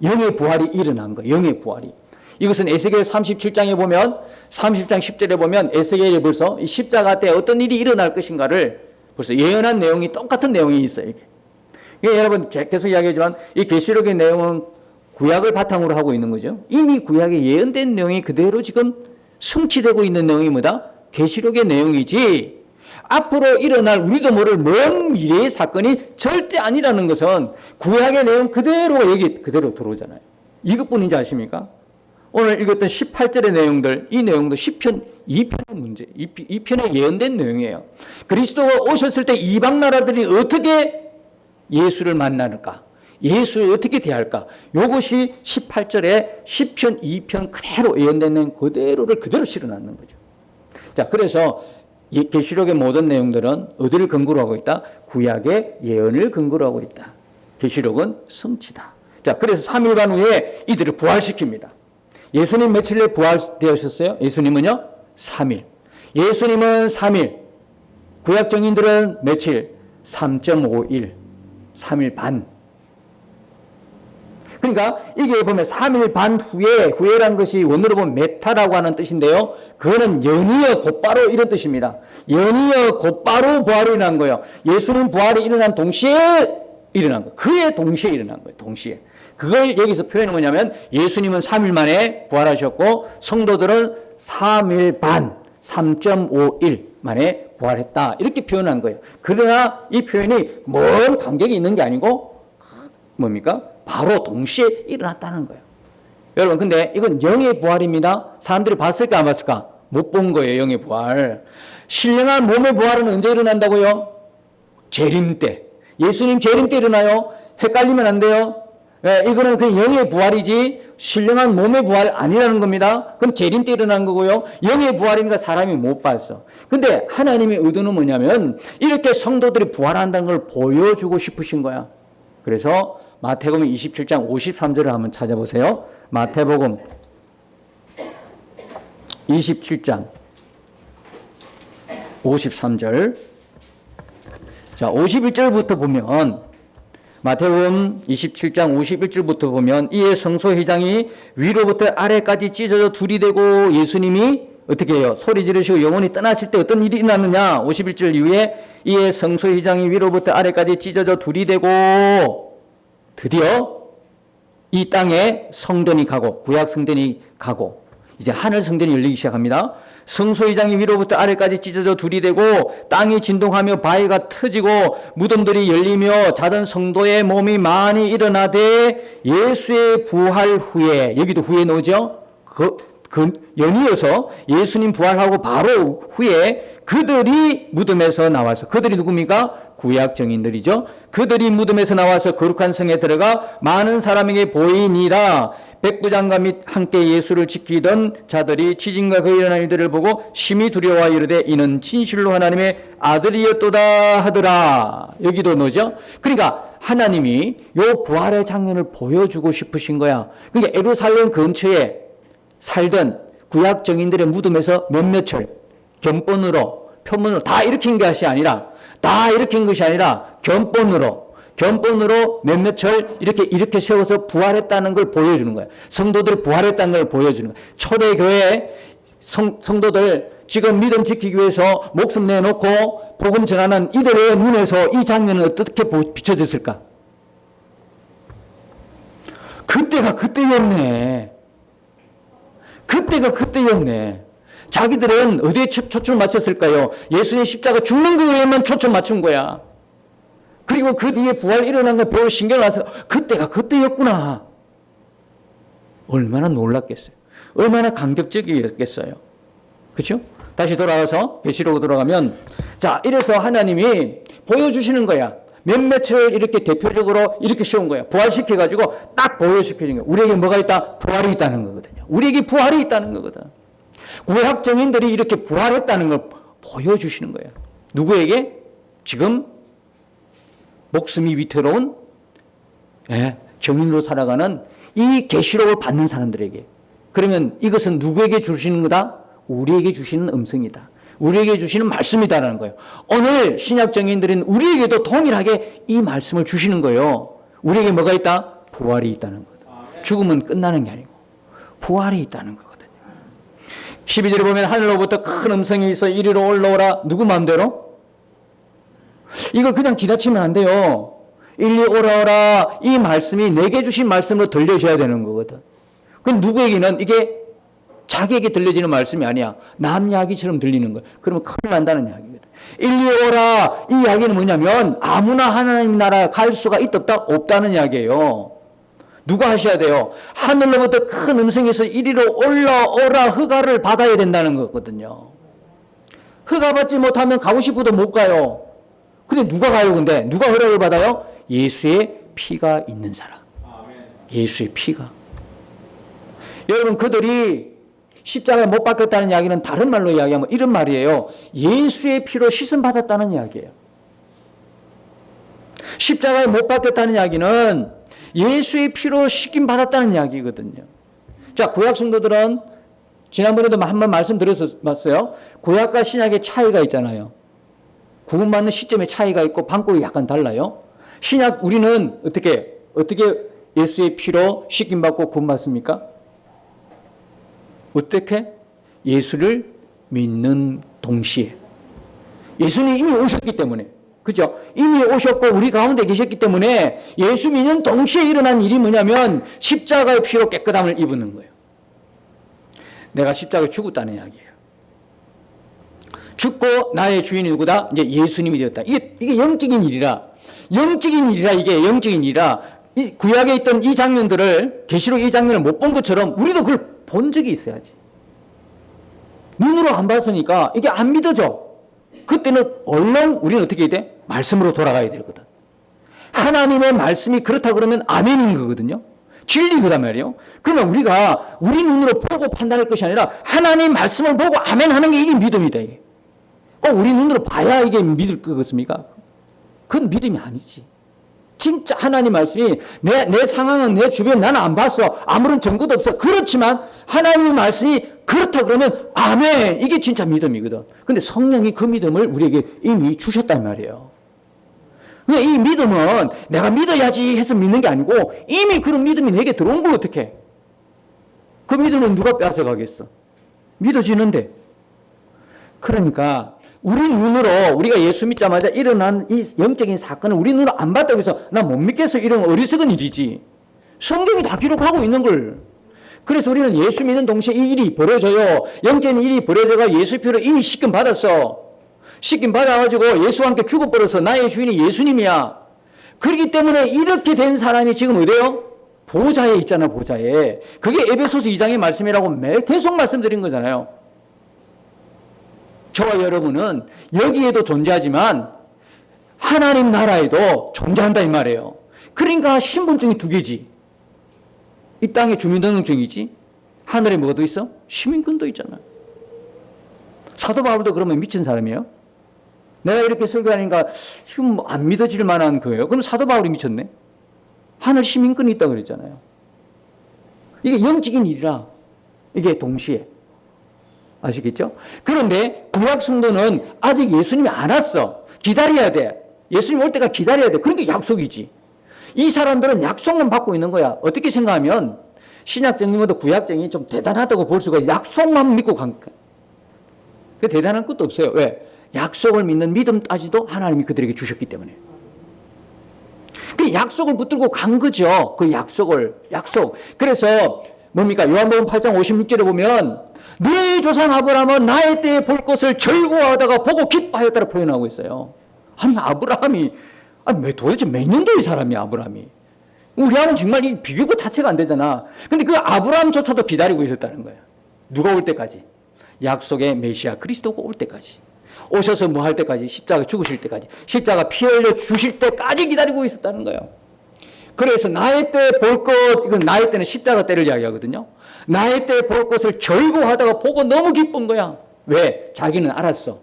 영의 부활이 일어난 거예요. 영의 부활이. 이것은 에스겔 37장에 보면 30장 10절에 보면 에스겔이 벌써 이 십자가 때 어떤 일이 일어날 것인가를 벌써 예언한 내용이 똑같은 내용이 있어요. 이게. 그러니까 여러분 계속 이야기하지만 이 계시록의 내용은 구약을 바탕으로 하고 있는 거죠. 이미 구약에 예언된 내용이 그대로 지금 성취되고 있는 내용이 뭐다? 계시록의 내용이지 앞으로 일어날 우리도 모를 먼 미래의 사건이 절대 아니라는 것은 구약의 내용 그대로 여기 그대로 들어오잖아요. 이것뿐인지 아십니까? 오늘 읽었던 18절의 내용들, 이 내용도 시편 2편의 문제, 2편에 예언된 내용이에요. 그리스도가 오셨을 때 이방 나라들이 어떻게 예수를 만나는가? 예수를 어떻게 대할까? 이것이 18절에 시편 2편 그대로 예언된 내용 그대로를 그대로 실어놨는 거죠. 자, 그래서 계시록의 모든 내용들은 어디를 근거로 하고 있다? 구약의 예언을 근거로 하고 있다. 계시록은 성취다. 자, 그래서 3일 반 후에 이들을 부활시킵니다. 예수님 며칠에 부활되셨어요? 예수님은요? 3일. 예수님은 3일. 구약 정인들은 며칠? 3.5일. 3일 반. 그러니까 이게 보면 3일 반 후에, 후에란 것이 원어로 보면 메타라고 하는 뜻인데요. 그거는 연이어 곧바로 이런 뜻입니다. 연이어 곧바로 부활이 일어난 거예요. 예수님 부활이 일어난 동시에 일어난 거예요. 그에 동시에 일어난 거예요. 동시에. 그걸 여기서 표현은 뭐냐면 예수님은 3일 만에 부활하셨고 성도들은 3일 반, 3.5일 만에 부활했다. 이렇게 표현한 거예요. 그러나 이 표현이 뭔 간격이 있는 게 아니고 뭡니까? 바로 동시에 일어났다는 거예요. 여러분, 근데 이건 영의 부활입니다. 사람들이 봤을까 안 봤을까? 못 본 거예요, 영의 부활. 신령한 몸의 부활은 언제 일어난다고요? 재림 때. 예수님 재림 때 일어나요? 헷갈리면 안 돼요. 예, 이거는 그냥 영의 부활이지 신령한 몸의 부활 아니라는 겁니다. 그럼 재림 때 일어난 거고요. 영의 부활이니까 사람이 못 봤어. 근데 하나님의 의도는 뭐냐면 이렇게 성도들이 부활한다는 걸 보여주고 싶으신 거야. 그래서 마태복음 27장 53절을 한번 찾아보세요. 마태복음 27장 53절. 자, 51절부터 보면 마태복음 27장 51절부터 보면 이에 성소회장이 위로부터 아래까지 찢어져 둘이 되고 예수님이 어떻게 해요? 소리 지르시고 영혼이 떠나실 때 어떤 일이 일어났느냐? 51절 이후에 이에 성소회장이 위로부터 아래까지 찢어져 둘이 되고 드디어 이 땅에 성전이 가고 구약 성전이 가고 이제 하늘 성전이 열리기 시작합니다. 성소회장이 위로부터 아래까지 찢어져 둘이 되고 땅이 진동하며 바위가 터지고 무덤들이 열리며 자던 성도의 몸이 많이 일어나되 예수의 부활 후에 여기도 후에 나오죠. 연이어서 예수님 부활하고 바로 후에 그들이 무덤에서 나와서 그들이 누굽니까? 구약 정인들이죠. 그들이 무덤에서 나와서 거룩한 성에 들어가 많은 사람에게 보이니라. 백부장과 및 함께 예수를 지키던 자들이 지진과 그 일어난 일들을 보고 심히 두려워 이르되 이는 진실로 하나님의 아들이었도다 하더라. 여기도 뭐죠? 그러니까 하나님이 요 부활의 장면을 보여주고 싶으신 거야. 그러니까 예루살렘 근처에 살던 구약 정인들의 무덤에서 몇몇을 견본으로 표문으로 다 일으킨 것이 아니라 견본으로 몇몇을 이렇게 세워서 부활했다는 걸 보여주는 거예요. 성도들이 부활했다는 걸 보여주는 거예요. 초대교회 성도들 지금 믿음 지키기 위해서 목숨 내놓고 복음 전하는 이들의 눈에서 이 장면은 어떻게 비춰졌을까? 그때가 그때였네. 자기들은 어디에 초점을 맞췄을까요? 예수님 십자가 죽는 거에만 초점 맞춘 거야. 그리고 그 뒤에 부활 일어난 거 별로 신경 안 써서 그때가 그때였구나. 얼마나 놀랐겠어요. 얼마나 감격적이었겠어요. 그렇죠? 다시 돌아와서 계시록으로 돌아가면 자, 이래서 하나님이 보여주시는 거야. 몇몇을 이렇게 대표적으로 이렇게 세운 거야. 부활시켜가지고 딱 보여주시는 거야. 우리에게 뭐가 있다? 부활이 있다는 거거든요. 우리에게 부활이 있다는 거거든. 구약 정인들이 이렇게 부활했다는 걸 보여주시는 거예요. 누구에게? 지금 목숨이 위태로운 정인으로 살아가는 이 계시록을 받는 사람들에게. 그러면 이것은 누구에게 주시는 거다? 우리에게 주시는 음성이다. 우리에게 주시는 말씀이다라는 거예요. 오늘 신약 정인들은 우리에게도 동일하게 이 말씀을 주시는 거예요. 우리에게 뭐가 있다? 부활이 있다는 거다. 죽음은 끝나는 게 아니고 부활이 있다는 거거든요. 12절에 보면 하늘로부터 큰 음성이 있어 이리로 올라오라. 누구 마음대로? 이걸 그냥 지나치면 안 돼요. 이리 오라오라. 이 말씀이 내게 주신 말씀으로 들려줘야 되는 거거든. 그 누구에게는 이게 자기에게 들려지는 말씀이 아니야. 남 이야기처럼 들리는 거야. 그러면 큰일 난다는 이야기거든. 일리 오라. 이 이야기는 뭐냐면 아무나 하나님 나라에 갈 수가 있다 없다? 없다는 이야기예요. 누가 하셔야 돼요? 하늘로부터 큰 음성에서 이리로 올라오라 허가를 받아야 된다는 거거든요. 허가 받지 못하면 가고 싶어도 못 가요. 근데 누가 가요? 근데 누가 허락을 받아요? 예수의 피가 있는 사람. 예수의 피가. 여러분, 그들이 십자가에 못 박혔다는 이야기는 다른 말로 이야기하면 이런 말이에요. 예수의 피로 씻음 받았다는 이야기예요. 십자가에 못 박혔다는 이야기는 예수의 피로 씻김 받았다는 이야기거든요. 자, 구약 성도들은 지난번에도 한번 말씀드렸었어요. 구약과 신약의 차이가 있잖아요. 구원받는 시점의 차이가 있고 방법이 약간 달라요. 신약 우리는 어떻게 예수의 피로 씻김 받고 구원받습니까? 어떻게? 예수를 믿는 동시에. 예수님이 이미 오셨기 때문에. 그죠? 이미 오셨고 우리 가운데 계셨기 때문에 예수 믿는 동시에 일어난 일이 뭐냐면 십자가의 피로 깨끗함을 입는 거예요. 내가 십자가에 죽었다는 이야기예요. 죽고 나의 주인이 누구다? 이제 예수님이 되었다. 이게 영적인 일이라. 이게 영적인 일이라. 이 구약에 있던 이 장면들을, 계시록 이 장면을 못 본 것처럼 우리도 그걸 본 적이 있어야지. 눈으로 안 봤으니까 이게 안 믿어져. 그때는 얼른 우리는 어떻게 해야 돼? 말씀으로 돌아가야 되거든. 하나님의 말씀이 그렇다 그러면 아멘인 거거든요. 진리거단 말이에요. 그러면 우리가 우리 눈으로 보고 판단할 것이 아니라 하나님 말씀을 보고 아멘 하는 게 이게 믿음이다. 이게. 꼭 우리 눈으로 봐야 이게 믿을 거겠습니까? 그건 믿음이 아니지. 진짜 하나님 말씀이 내 상황은 내 주변 나는 안 봤어. 아무런 증거도 없어. 그렇지만 하나님의 말씀이 그렇다 그러면 아멘. 이게 진짜 믿음이거든. 근데 성령이 그 믿음을 우리에게 이미 주셨단 말이에요. 근데 이 믿음은 내가 믿어야지 해서 믿는 게 아니고 이미 그런 믿음이 내게 들어온 걸 어떻게 해? 그 믿음은 누가 뺏어가겠어? 믿어지는데. 그러니까 우리 눈으로 우리가 예수 믿자마자 일어난 이 영적인 사건을 우리 눈으로 안 봤다고 해서 나 못 믿겠어. 이런 어리석은 일이지. 성경이 다 기록하고 있는 걸. 그래서 우리는 예수 믿는 동시에 이 일이 벌어져요. 영적인 일이 벌어져가 예수 피로 이미 씻김 받았어. 씻김 받아가지고 예수와 함께 죽어버려서 나의 주인이 예수님이야. 그렇기 때문에 이렇게 된 사람이 지금 어디에요? 보좌에 있잖아, 보좌에. 그게 에베소서 2장의 말씀이라고 계속 말씀드린 거잖아요. 저와 여러분은 여기에도 존재하지만 하나님 나라에도 존재한다 이 말이에요. 그러니까 신분증이 두 개지. 이 땅에 주민등록증이지. 하늘에 뭐가 더 있어? 시민권도 있잖아. 사도 바울도 그러면 미친 사람이에요? 내가 이렇게 설교하니까 이건 안 믿어질 만한 거예요. 그럼 사도 바울이 미쳤네. 하늘 시민권이 있다고 그랬잖아요. 이게 영적인 일이라 이게 동시에. 아시겠죠? 그런데 구약 성도는 아직 예수님이 안 왔어. 기다려야 돼. 예수님 올 때가 기다려야 돼. 그런 게 약속이지. 이 사람들은 약속만 받고 있는 거야. 어떻게 생각하면 신약적인보다 구약적이 좀 대단하다고 볼 수가 있어. 약속만 믿고 간 거야. 그 대단한 것도 없어요. 왜? 약속을 믿는 믿음 따지도 하나님이 그들에게 주셨기 때문에. 그 약속을 붙들고 간 거죠. 그 약속. 그래서 뭡니까? 요한복음 8장 56절에 보면 네 조상 아브라함은 나의 때에 볼 것을 절구하다가 보고 기뻐하였다고 표현하고 있어요. 아니 아브라함이 도대체 몇 년도의 사람이야 아브라함이. 우리하고는 정말 이 비교가 자체가 안 되잖아. 근데 그 아브라함조차도 기다리고 있었다는 거야. 누가 올 때까지? 약속의 메시아 그리스도가 올 때까지. 오셔서 뭐 할 때까지? 십자가 죽으실 때까지. 십자가 피 흘려 주실 때까지 기다리고 있었다는 거예요. 그래서 나의 때에 볼 것, 이건 나의 때는 십자가 때를 이야기하거든요. 나의 때에 볼 것을 절구하다가 보고 너무 기쁜 거야. 왜? 자기는 알았어.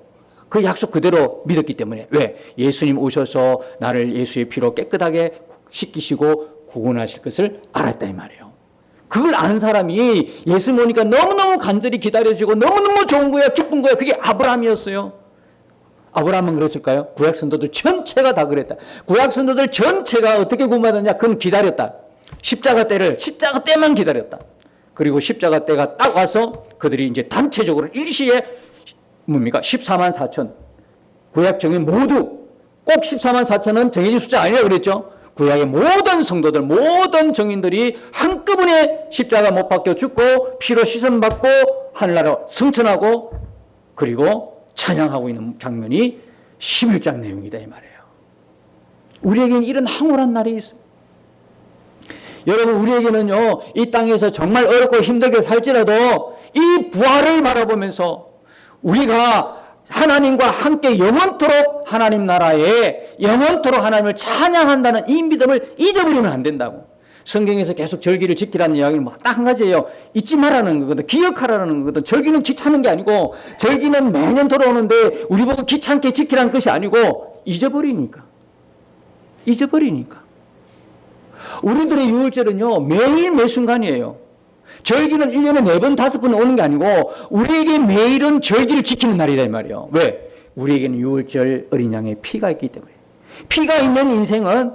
그 약속 그대로 믿었기 때문에. 왜? 예수님 오셔서 나를 예수의 피로 깨끗하게 씻기시고 구원하실 것을 알았다 이 말이에요. 그걸 아는 사람이 예수 보니까 너무너무 간절히 기다려지고 너무너무 좋은 거야, 기쁜 거야. 그게 아브라함이었어요. 아브라함은 그랬을까요? 구약 성도들 전체가 다 그랬다. 구약 성도들 전체가 어떻게 구원받았냐? 그건 기다렸다. 십자가 때만 기다렸다. 그리고 십자가 때가 딱 와서 그들이 이제 단체적으로 일시에 14만 4천. 구약 정의 모두 꼭 14만 4천은 정해진 숫자 아니라고 그랬죠. 구약의 모든 성도들, 모든 정인들이 한꺼번에 십자가 못 박혀 죽고 피로 씻음받고 하늘나라 승천하고 그리고 찬양하고 있는 장면이 11장 내용이다 이 말이에요. 우리에게는 이런 황홀한 날이 있습니다. 여러분, 우리에게는요, 이 땅에서 정말 어렵고 힘들게 살지라도 이 부활을 바라보면서 우리가 하나님과 함께 영원토록 하나님 나라에 영원토록 하나님을 찬양한다는 이 믿음을 잊어버리면 안 된다고. 성경에서 계속 절기를 지키라는 이야기는 딱 한 가지예요. 잊지 말라는 거거든. 기억하라는 거거든. 절기는 귀찮은 게 아니고 절기는 매년 돌아오는데 우리 보고 귀찮게 지키라는 것이 아니고 잊어버리니까. 우리들의 유월절은요, 매일 매순간이에요. 절기는 1년에 4번, 5번 오는 게 아니고 우리에게 매일은 절기를 지키는 날이다 이 말이에요. 왜? 우리에게는 유월절 어린 양의 피가 있기 때문에. 피가 있는 인생은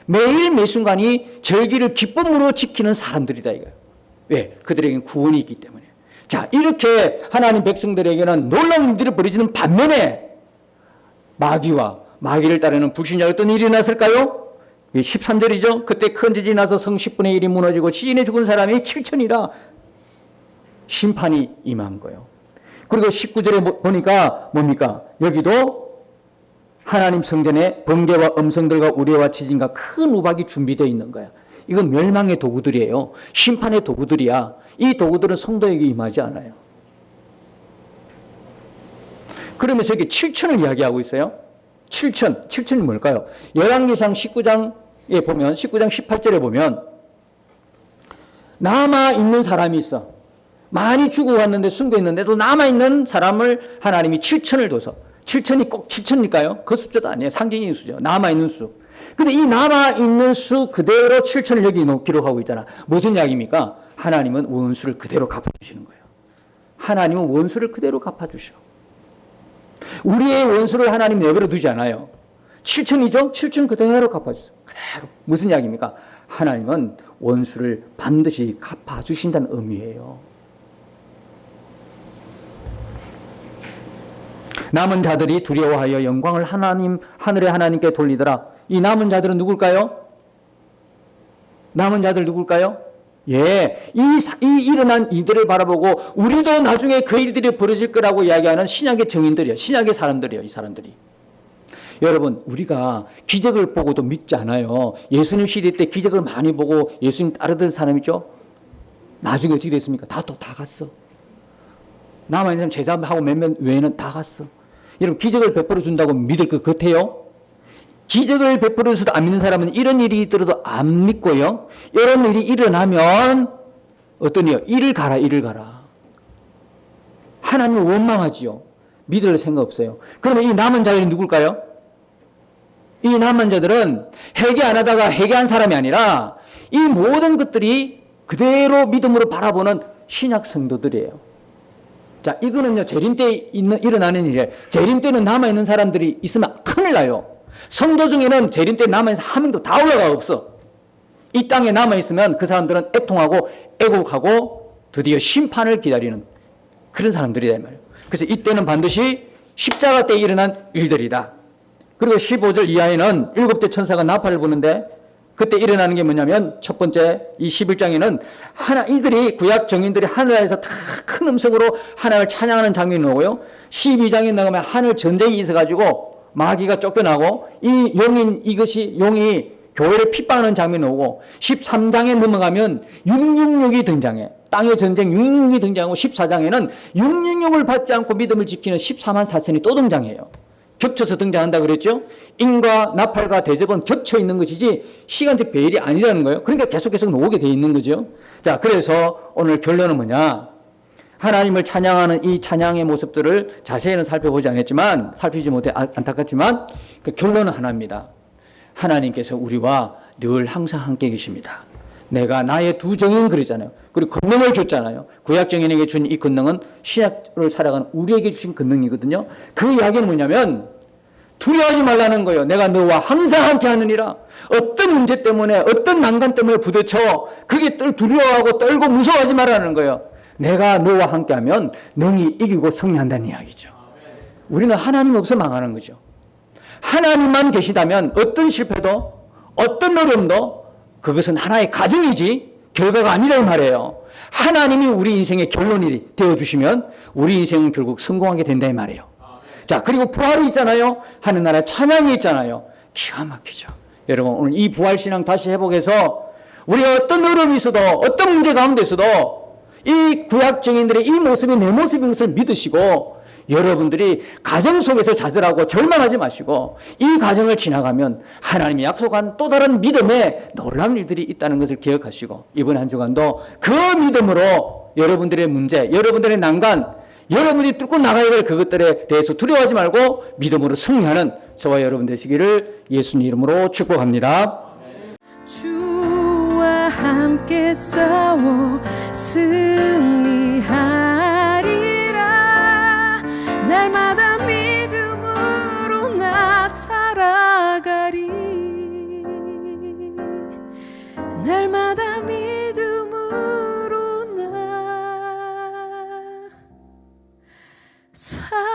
매일 매순간이 절기를 기쁨으로 지키는 사람들이다 이거예요. 왜? 그들에게는 구원이 있기 때문에. 자, 이렇게 하나님 백성들에게는 놀라운 일들이 벌어지는 반면에 마귀를 따르는 불신자 어떤 일이 났을까요? 13절이죠. 그때 큰 지진이 나서 성 10분의 1이 무너지고 지진에 죽은 사람이 7천이라 심판이 임한 거예요. 그리고 19절에 보니까 뭡니까? 여기도 하나님 성전에 번개와 음성들과 우레와 지진과 큰 우박이 준비되어 있는 거야. 이건 멸망의 도구들이에요. 심판의 도구들이야. 이 도구들은 성도에게 임하지 않아요. 그러면서 여기 7천을 이야기하고 있어요. 7천이 뭘까요? 열왕기상 19장에 보면 19장 18절에 보면 남아있는 사람이 있어. 많이 죽어왔는데 숨겨있는데도 남아있는 사람을 하나님이 7천을 둬서 7천이 꼭 7천일까요? 그 숫자도 아니에요. 상징적인 수죠. 남아있는 수. 근데 이 남아있는 수 그대로 7천을 여기 기록하고 있잖아. 무슨 이야기입니까? 하나님은 원수를 그대로 갚아주시는 거예요. 하나님은 원수를 그대로 갚아주셔. 우리의 원수를 하나님 내버려 두지 않아요. 7천이죠? 7천 그대로 갚아주세요. 그대로. 무슨 이야기입니까? 하나님은 원수를 반드시 갚아주신다는 의미예요. 남은 자들이 두려워하여 영광을 하늘의 하나님께 돌리더라. 이 남은 자들은 누굴까요? 남은 자들 누굴까요? 예, 이 일어난 일들을 바라보고 우리도 나중에 그 일들이 벌어질 거라고 이야기하는 신약의 정인들이에요. 신약의 사람들이에요. 이 사람들이. 여러분, 우리가 기적을 보고도 믿지 않아요. 예수님 시대 때 기적을 많이 보고 예수님 따르던 사람이죠. 나중에 어떻게 됐습니까? 다 갔어. 남아있는 사람 제자하고 몇몇 외에는 다 갔어. 여러분, 기적을 베풀어 준다고 믿을 것 같아요? 기적을 베풀어서도 안 믿는 사람은 이런 일이 있더라도 안 믿고요. 이런 일이 일어나면 어떤 일이요? 이를 가라. 하나님을 원망하지요. 믿을 생각 없어요. 그러면 이 남은 자들이 누굴까요? 이 남은 자들은 회개 안 하다가 회개한 사람이 아니라 이 모든 것들이 그대로 믿음으로 바라보는 신약 성도들이에요. 자, 이거는요, 재림 때 일어나는 일이에요. 재림 때는 남아있는 사람들이 있으면 큰일 나요. 성도 중에는 재림 때 남아있는 한 명도 다 올라가 없어. 이 땅에 남아있으면 그 사람들은 애통하고 애곡하고 드디어 심판을 기다리는 그런 사람들이다 이 말이에요. 그래서 이때는 반드시 십자가 때 일어난 일들이다. 그리고 15절 이하에는 7대 천사가 나팔을 부는데 그때 일어나는 게 뭐냐면 첫 번째 이 11장에는 이들이 구약 정인들이 하늘에서 다 큰 음성으로 하나님을 찬양하는 장면이 나오고요. 12장에 나가면 하늘 전쟁이 있어가지고 마귀가 쫓겨나고 이 용이 교회를 핍박하는 장면이 오고 13장에 넘어가면 666이 등장해. 땅의 전쟁 666이 등장하고 14장에는 666을 받지 않고 믿음을 지키는 14만 4천이 또 등장해요. 겹쳐서 등장한다 그랬죠? 인과 나팔과 대접은 겹쳐 있는 것이지 시간적 배열이 아니라는 거예요. 그러니까 계속 오게 돼 있는 거죠. 자, 그래서 오늘 결론은 뭐냐? 하나님을 찬양하는 이 찬양의 모습들을 자세히는 살피지 못해 안타깝지만 그 결론은 하나입니다. 하나님께서 우리와 늘 항상 함께 계십니다. 내가 나의 두 정인 그랬잖아요. 그리고 권능을 줬잖아요. 구약 정인에게 준 이 권능은 신약을 살아가는 우리에게 주신 권능이거든요. 그 이야기는 뭐냐면 두려워하지 말라는 거예요. 내가 너와 항상 함께 하느니라. 어떤 문제 때문에 어떤 난관 때문에 부딪혀 그게 두려워하고 떨고 무서워하지 말라는 거예요. 내가 너와 함께하면 능히 이기고 승리한다는 이야기죠. 우리는 하나님 없어 망하는 거죠. 하나님만 계시다면 어떤 실패도 어떤 어려움도 그것은 하나의 과정이지 결과가 아니다 이 말이에요. 하나님이 우리 인생의 결론이 되어주시면 우리 인생은 결국 성공하게 된다 이 말이에요. 자, 그리고 부활이 있잖아요. 하늘나라 찬양이 있잖아요. 기가 막히죠. 여러분, 오늘 이 부활신앙 다시 회복해서 우리가 어떤 어려움이 있어도 어떤 문제 가운데 있어도 이 구약 증인들의 이 모습이 내 모습인 것을 믿으시고 여러분들이 가정 속에서 좌절하고 절망하지 마시고 이 과정을 지나가면 하나님이 약속한 또 다른 믿음의 놀라운 일들이 있다는 것을 기억하시고 이번 한 주간도 그 믿음으로 여러분들의 문제, 여러분들의 난관, 여러분이 뚫고 나가야 될 그것들에 대해서 두려워하지 말고 믿음으로 승리하는 저와 여러분 되시기를 예수님 이름으로 축복합니다. 주와 함께 싸워 승리하리라. 날마다 믿음으로 나 살아가리. 날마다 믿음으로 나 살아가리.